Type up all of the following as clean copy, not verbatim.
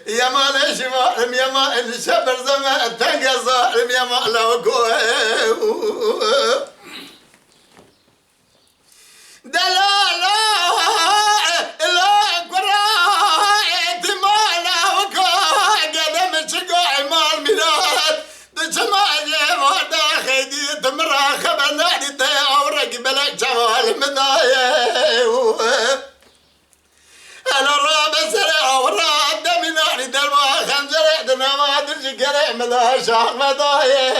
يا مال شمال يا مال شبر زمان تنقى ظالم يا مال دلالا لا قراءة مالا وكا قدم شقاع مال ميلاد دشمال ودا خيدي تمرا خبنا لتاورق بلا جوال مدايا انا الرابع سريع وراد من ناري درما خنجر عندنا ما ادري قريع مدا شاق مدايا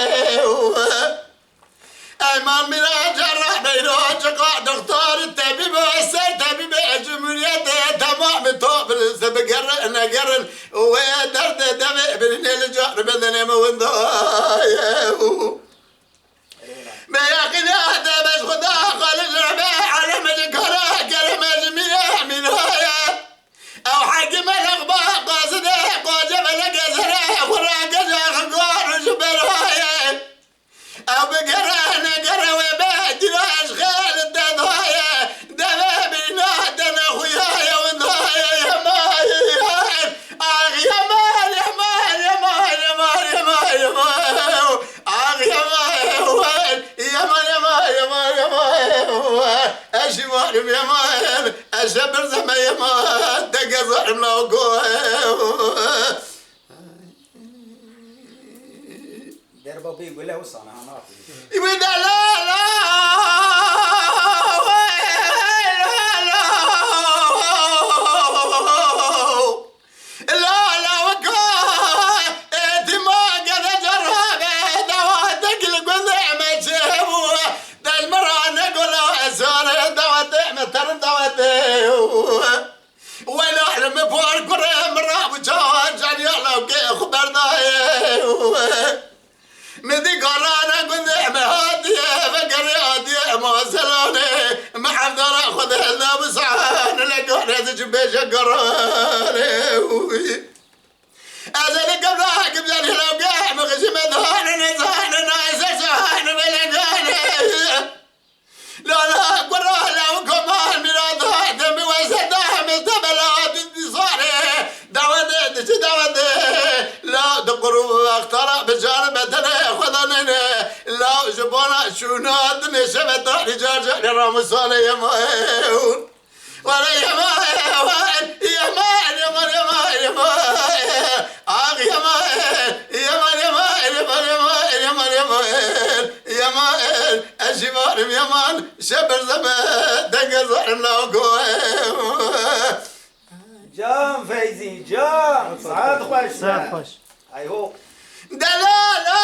ايمان من جرح بيروج قاعد اختار التبيب والسر تبيب الجمهورية تمام طوب سبقرن قرن ودرد دمع بن الجار بدنا موندايا ما يقين هذا بس خدا قال الربيع على مجكرة كلمة جميع من هايا او حاكم الاخبار قاصده قاجب لقزره وراق جاخ قار جبل هايا او بقران قرا وبعد الاشغال الدنايا دمام نادنا خويايا ونايا يا مال اخ يا مال يا مال يا مال يا مال يا مال يا مال اخ يا مال يا مال يا مال يا مال يا مال اشي مال يا مال اشبر زما يا مال دق ظلم لو دربا بيقول له وصانا هناك يبدا لا لا ولا احلم بفور كريم راب جان جان يلا خبر داي مدي قرانا قد هاديه فقر هاديه ما زلوني ما حفظ اخذ لنا بسعان لقونا تجبي شقراني ازل قبلها قبل لو قاع مغشم ذهان نزان نايس سهان بلقاني لا لا قرا لو كمان من هذا وسداه مستبلات انتصاري دعوة لا دقروا اخترع بجانبتنا خذني لا جبونا شوناتني شبت رجال جاني رامساني يا مايون ولا يا مايون يا مان يا مان يا مان يا مان اخ يا مان يا مان يا مان يا مان يا مان يا مان يا مان الشمال يا مان شبر زمان دق ظلم لو جام فايزي جام سعاد خوش سعاد خوش ايهو دلالا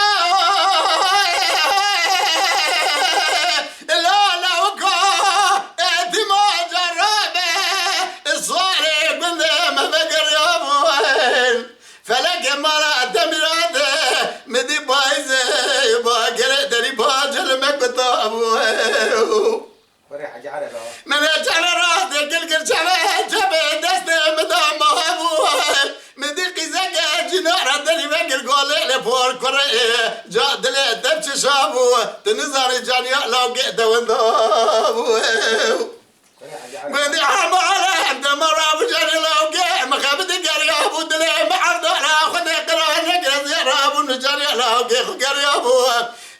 لا لا وكا اعتماد جرابه الصالح قلنا ما بقر يا ابوين فلك مرا دمراده مدي بايزه باقر دري باجل مقطع ابوين فريحه جعله من جعل راده قلقل جبه دسته مدام ابوين مدي قزقه جنار دلي بقر قول لي فور كره جاد لي دبش شابو تنزار جاني لو قد وندابو مدي حماله انت مرا بجاني لو قد مخابد قريابو دلي معرض اخذ قران نقرا زيرابو نجاني لو قد قريابو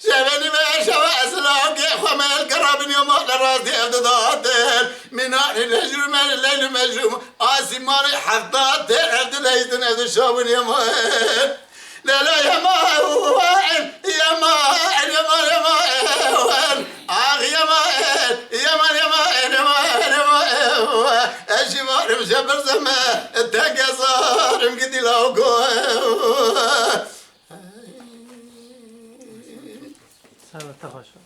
شافني ما شواس لو قد خمال قرابني يوم راسي ابدادات من الهجر من الليل مجروم آسماني حفظات عبد الهيثن عبد الشابن يا مان لا لا يا مان يا مان يا مان يا مان اخ يا مان يا مان يا مان يا مان يا مان الشمال مشبر زمان التقى صار مقدي لو سلام تخش